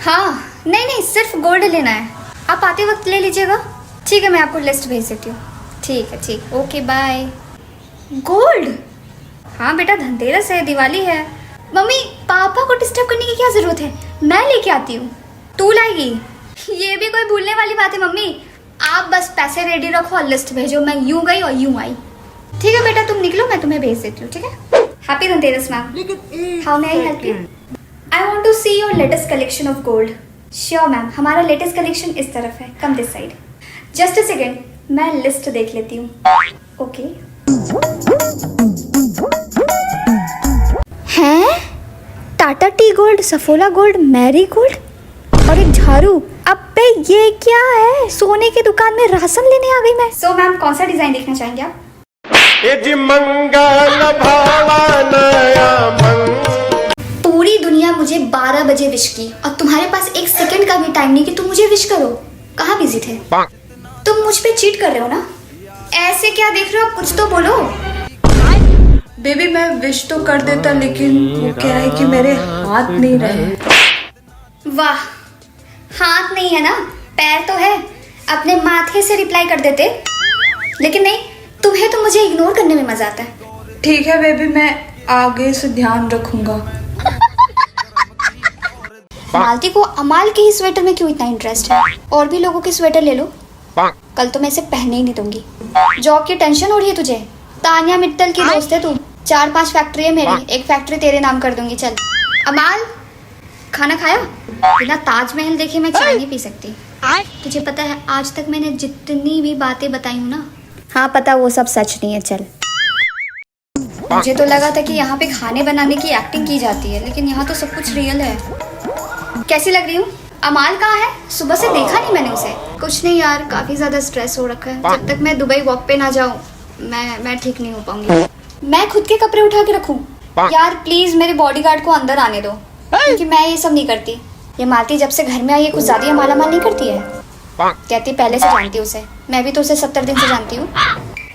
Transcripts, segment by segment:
हाँ नहीं नहीं, सिर्फ गोल्ड लेना है। आप आते वक्त ले लीजिएगा। ठीक है, मैं आपको लिस्ट भेज देती हूँ। ठीक है, ठीक, ओके बाय। गोल्ड? हाँ बेटा, धनतेरस है, दिवाली है। मम्मी पापा को डिस्टर्ब करने की क्या ज़रूरत है, मैं लेके आती हूँ। तू लाएगी? ये भी कोई भूलने वाली बात है मम्मी। आप बस पैसे रेडी रखो और लिस्ट भेजो। मैं यूँ गई और यूँ आई। ठीक है बेटा, तुम निकलो, मैं तुम्हें भेज देती हूँ। ठीक है, happy Dhanteras ma'am. How may I help you? I want to see your latest collection of gold. Sure ma'am, हमारा लेटेस्ट कलेक्शन इस तरफ है, come this side. Just a second, मैं लिस्ट देख लेती हूँ। ओके। हैं? Tata tea gold, Saffola gold, Marie gold और एक झाड़ू। अबे ये क्या है? सोने की दुकान में राशन लेने आ गई मैं। सो मैम, कौन सा डिजाइन देखना चाहेंगे आप? पूरी दुनिया मुझे 12 बजे विश की और तुम्हारे पास एक सेकंड का भी टाइम नहीं कि तुम मुझे विश करो। कहाँ बिजी थे? तुम मुझ पे चीट कर रहे हो ना? ऐसे क्या देख रहे हो, कुछ तो बोलो। बेबी मैं विश तो कर देता, लेकिन वो क्या है कि मेरे हाथ नहीं रहे। वाह, हाथ नहीं है ना, पैर तो है। अपने माथे से रिप्लाई कर देते। लेकिन नहीं, तुम्हें तो मुझे इग्नोर करने में मजा आता है। ठीक है बेबी, मैं आगे से ध्यान रखूंगा। मालती को अमाल के ही स्वेटर में क्यों इतना इंटरेस्ट है? और भी लोगों के स्वेटर ले लो, कल तो मैं इसे पहनने ही नहीं दूंगी। जॉब की टेंशन हो रही है तुझे? तानिया मित्तल की दोस्त है तू। 4-5 फैक्ट्री है मेरी, एक फैक्ट्री तेरे नाम कर दूंगी। चल अमाल, खाना खाया? बिना ताजमहल देखे मैं चाय नहीं पी सकती। तुझे पता है आज तक मैंने जितनी भी बातें बताई हूँ ना, हाँ पता, वो सब सच नहीं है। चल, मुझे तो लगा था कि यहाँ पे खाने बनाने की एक्टिंग की जाती है, लेकिन यहाँ तो सब कुछ रियल है। कैसी लग रही हूँ? अमाल कहाँ है? सुबह से देखा नहीं मैंने उसे। कुछ नहीं यार, काफी ज्यादा स्ट्रेस हो रखा है। जब तक मैं दुबई वॉक पे ना जाऊँ मैं ठीक नहीं हो पाऊंगी। मैं खुद के कपड़े उठा के रखूं? यार प्लीज मेरे बॉडीगार्ड को अंदर आने दो, क्योंकि मैं ये सब नहीं करती। ये मालती जब से घर में आई है कुछ ज्यादा मालामाल नहीं करती है। कहती पहले से जानती हूँ उसे, मैं भी तो उसे 70 दिन से जानती हूँ।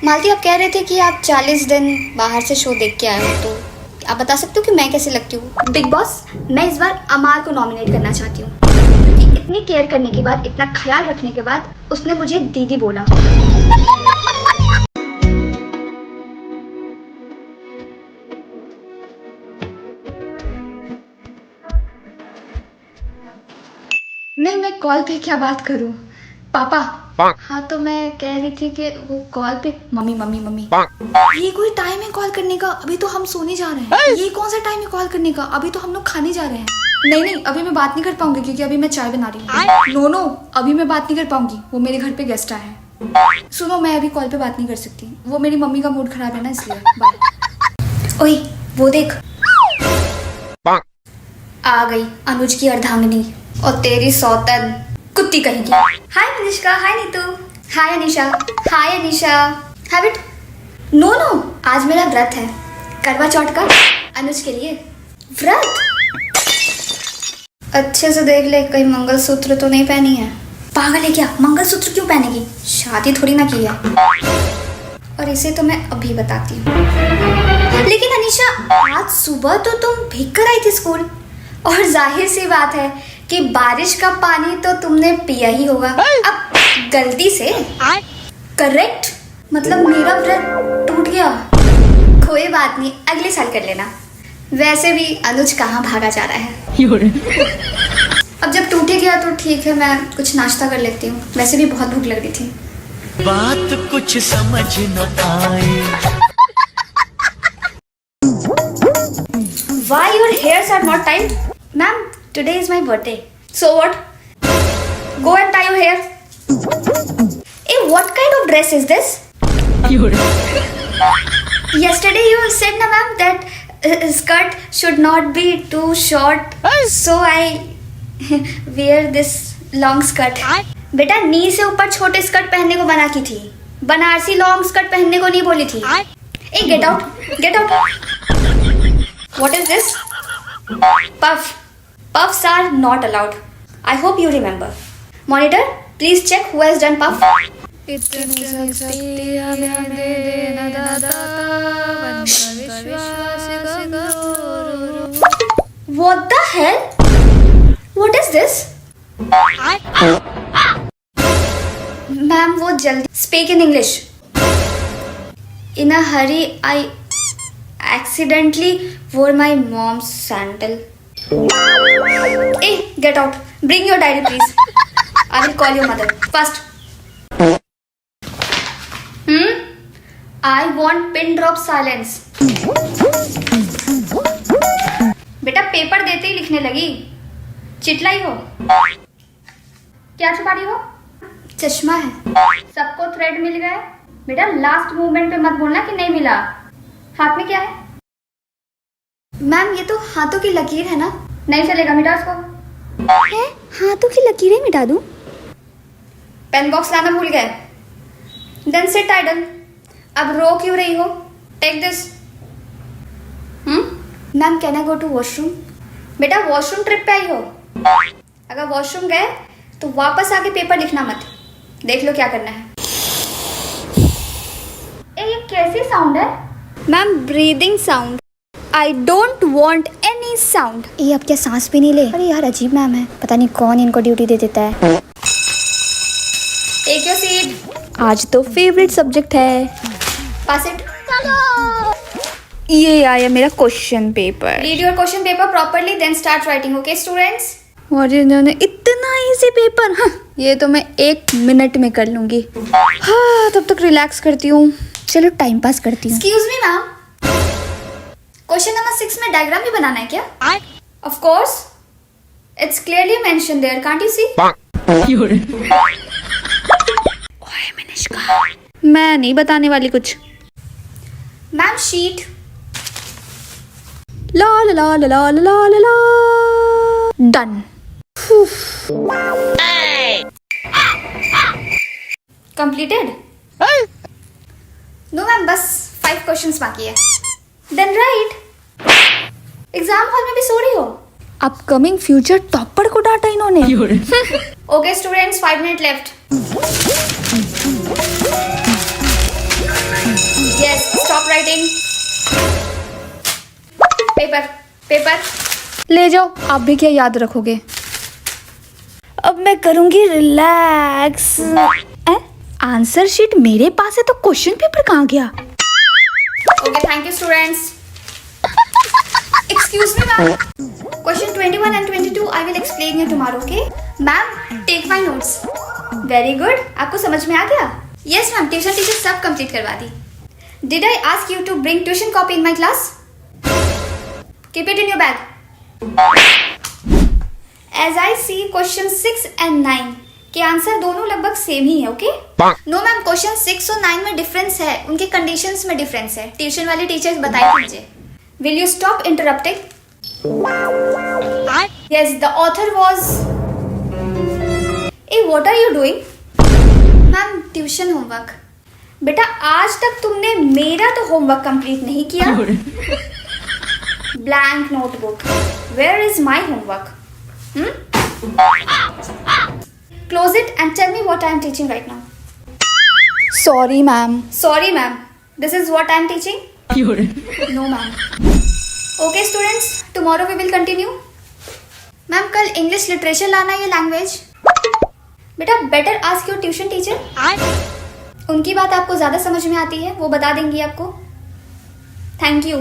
मालती आप कह रहे थे कि आप 40 दिन बाहर से शो देख के आए हो, तो आप बता सकते हो कि मैं कैसे लगती हूँ? बिग बॉस, मैं इस बार अमाल को नॉमिनेट करना चाहती हूँ, क्योंकि इतनी केयर करने के बाद, इतना ख्याल रखने के बाद उसने मुझे दीदी बोला। नहीं, मैं कॉल पे क्या बात करूं? पापा। हाँ तो मैं कह रही थी कि वो कॉल पे मम्मी मम्मी मम्मी, ये कोई टाइम है कॉल करने का? अभी तो हम सोने जा रहे हैं। ये कौन सा टाइम है कॉल करने का? अभी तो हम लोग खाने जा रहे हैं। नहीं नहीं, अभी मैं बात नहीं कर पाऊंगी क्योंकि अभी मैं चाय बना रही हूँ। नो नो, अभी मैं बात नहीं कर पाऊंगी, वो मेरे घर पे गेस्ट आए हैं। सुनो, मैं अभी कॉल पे बात नहीं कर सकती, वो मेरी मम्मी का मूड खराब है ना, इसलिए। बाय। ओए वो देख, आ गई अनुज की अर्धांगिनी और तेरी सौतन कुत्ती कहेंगी। Hi Manishka, hi Neetu, hi Anisha, hi Anisha. Have it? No no, आज मेरा व्रत है, करवा चौथ का, अनुज के लिए व्रत। अच्छे से देख ले, कहीं मंगलसूत्र तो नहीं पहनी है। पागल है क्या? मंगलसूत्र क्यों पहनेगी? शादी थोड़ी ना की है। और इसे तो मैं अभी बताती हूँ। लेकिन अनीशा, आज सुबह तो तुम भीग कर आई थी स्कूल, और जाहिर सी बात है कि बारिश का पानी तो तुमने पिया ही होगा। अब गलती से। करेक्ट, मतलब मेरा व्रत टूट गया। कोई बात नहीं, अगले साल कर लेना। वैसे भी अनुज कहाँ भागा जा रहा है। अब जब टूट ही गया तो ठीक है, मैं कुछ नाश्ता कर लेती हूँ, वैसे भी बहुत भूख लग रही थी। बात कुछ समझ न आए। Why your hairs are not tied? Ma'am, today is my birthday. So what? Go and tie your hair. Hey, what kind of dress is this? Yesterday you said na ma'am that skirt should not be too short. So I wear this long skirt. बेटा नी से ऊपर छोटे skirt पहनने को मना की थी, Banarasi long skirt पहनने को नहीं बोली थी। ए get out, get out. What is this? Puff. Puffs are not allowed. I hope you remember. Monitor, please check who has done puff. इतनी शक्ति हमें दे देना दाता, बनकर विश्वास करो। What the hell? What is this? Ma'am वो जल्दी speak in English. In a hurry, I accidentally wore my mom's sandal. Hey, get out. Bring your diary, please. I will call your mother. First. I want pin drop silence. बेटा paper देते ही लिखने लगी. चिटलाई हो. क्या छुपा रही हो? चश्मा है. सबको थ्रेड मिल गया. बेटा लास्ट मूवमेंट पे मत बोलना कि नहीं मिला. हाथ में क्या है? मैम ये तो हाथों की लकीर है ना. नहीं चलेगा, मिटा उसको. है? हाथों की लकीरें मिटा दूं? पेन बॉक्स लाना भूल गए. Then sit idle. अब रो क्यों रही हो? Take this. Ma'am can I go to washroom? बेटा वॉशरूम ट्रिप पे आई हो. अगर वॉशरूम गए तो वापस आके पेपर लिखना मत. देख लो क्या करना है. ये कैसी साउंड है? Ma'am breathing sound. I don't want any sound. ये अब क्या सांस भी नहीं ले? अरे यार अजीब मैम है, पता नहीं कौन इनको ड्यूटी दे देता है. Take your seat. आज तो फेवरेट सब्जेक्ट है. Pass it. ये आया मेरा question paper. Read your question paper properly then start writing. Okay students. और इन्होंने इतना इजी पेपर. हाँ ये तो मैं 1 मिनट में कर लूंगी. हाँ तब तक रिलैक्स करती हूँ. चलो टाइम पास करती हूँ. Excuse me ma'am, question number 6 में डायग्राम भी बनाना है क्या? Of course it's clearly mention there. Can't you see? ओए मिनिष्का, मैं नहीं बताने वाली कुछ. Ma'am sheet. ला ला ला ला ला ला ला ला. डन. कंप्लीटेड? नो मैम बस 5 क्वेश्चंस बाकी है. Then right. एग्जाम हॉल में भी सो रही हो? अपकमिंग फ्यूचर टॉपर को डांटा इन्होंने. Okay students 5 minute left. Yes stop writing. Paper paper ले जाओ. आप भी क्या याद रखोगे? अब मैं करूंगी रिलैक्स. आंसर शीट मेरे पास है तो क्वेश्चन पेपर कहाँ गया? Okay thank you students. Excuse me ma'am, question 21 and 22 I will explain you tomorrow. Okay ma'am take my notes. Very good. आपको समझ में आ गया? यस मैम ट्यूशन टीचर सब कंप्लीट करवा दी. Did I ask you to bring tuition copy in my class? Keep it in your bag. As I see question 6 and 9 के answer दोनों लगभग सेम ही है. ओके नो मैम क्वेश्चन 6 और 9 में difference है. उनके कंडीशंस में डिफरेंस है. ट्यूशन वाले टीचर्स बताए थे मुझे. Will you stop interrupting? Yes the author was. Eh what are you doing? Ma'am tuition homework. बेटा आज तक तुमने मेरा तो होमवर्क कंप्लीट नहीं किया. Blank notebook. Where is my homework? Close it and tell me what I am teaching right now. Sorry ma'am. Sorry ma'am. This is what I am teaching? No ma'am. Okay students, tomorrow we will continue. Ma'am कल English literature लाना है ये language. बेटा better ask your tuition teacher. उनकी बात आपको ज़्यादा समझ में आती है, वो बता देंगी आपको. Thank you.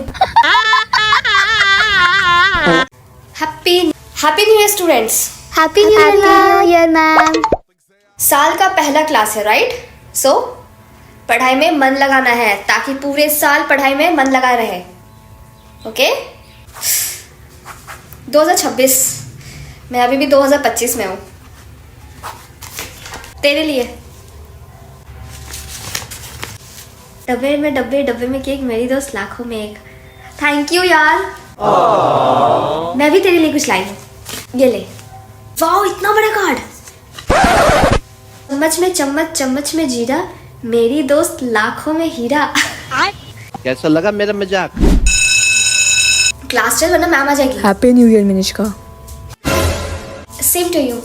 Happy New Year students. Happy new year ma'am. साल का पहला क्लास है राइट? सो पढ़ाई में मन लगाना है ताकि पूरे साल पढ़ाई में मन लगा रहे. ओके 2026. मैं अभी भी 2025 में हूँ. तेरे लिए डब्बे में केक मेरी दोस्त लाखों में एक. थैंक यू यार. मैं भी तेरे लिए कुछ लाई हूँ. ये ले. वाओ इतना बड़ा कार्ड. चम्मच में जीरा मेरी दोस्त लाखों में हीरा. कैसा लगा मेरा मजाक? क्लास चल वरना मैम आ जाएगी. Happy new year Minishka. Same to you.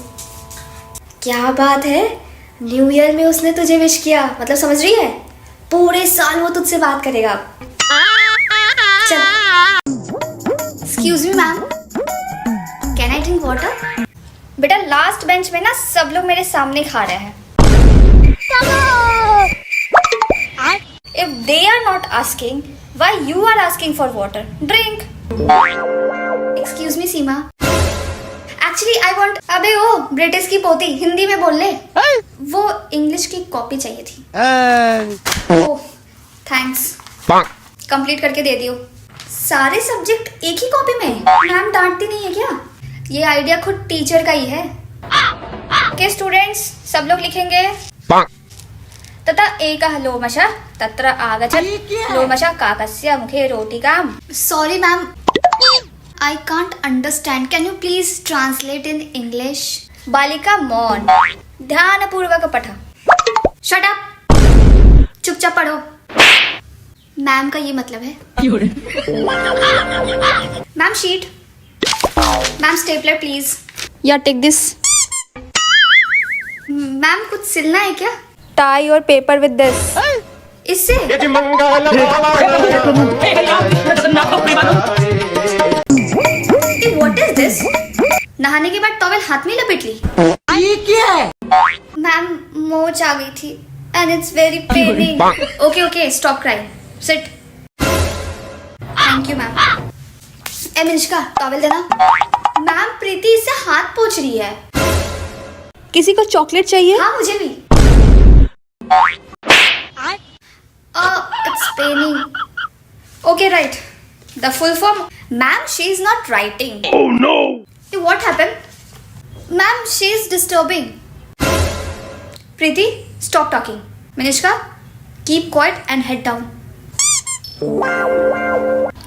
क्या बात है, न्यू ईयर में उसने तुझे विश किया, मतलब समझ रही है पूरे साल वो तुझसे बात करेगा. चल. Excuse me ma'am, can I drink water? बेटा लास्ट बेंच में ना सब लोग मेरे सामने खा रहे हैं। If they are not asking, why you are asking for water? Drink. Excuse me, Seema. Actually, I want. अबे ओ ब्रिटिश की पोती हिंदी में बोल ले। वो इंग्लिश की कॉपी चाहिए थी। ओह, थैंक्स। कंप्लीट करके दे दियो। सारे सब्जेक्ट एक ही कॉपी में? मैम डांटती नहीं है क्या? ये आइडिया खुद टीचर का ही है। ओके स्टूडेंट्स, सब लोग लिखेंगे तथा एकः लोमशः तत्र आगच्छत् लोमशः काकस्य मुखे रोटिकाम्। Sorry ma'am, I can't understand, can you please translate in English? बालिका मौन, ध्यानपूर्वक पठ। शट अप, चुपचाप पढ़ो। मैम का ये मतलब है। Ma'am sheet, ma'am stapler please. या टेक दिस। मैम कुछ सिलना है क्या? टाई और पेपर विद दिस। इससे व्हाट इज दिस? नहाने के बाद टॉवेल हाथ में लपेट ली? ये क्या है? मैम मोच आ गई थी and it's very paining. Okay okay stop crying, sit. Thank you ma'am. ए मिनिष्का टॉवेल देना। मैम प्रीति इससे हाथ पोंछ रही है। किसी को चॉकलेट चाहिए? हाँ मुझे भी। It's paining. Okay, right. The full form. Ma'am, she is not writing. Oh no! What happened? Ma'am, she is disturbing. Preeti, stop talking. Minishka, keep quiet and head down.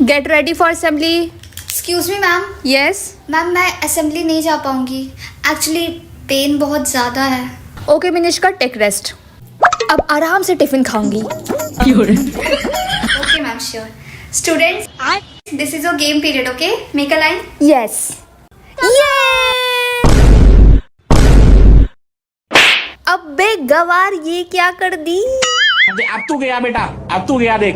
Get ready for assembly. Excuse me, ma'am. Yes. Ma'am मैं assembly नहीं जा पाऊंगी। Actually pain बहुत ज्यादा है। Okay Minishka, take rest. अब आराम से टिफिन खाऊंगी। Okay, ma'am, sure. Students, this is your game period. Okay, make a line. Yes. अबे गवार, ये क्या कर दी? अब तू गया बेटा, अब तू गया देख।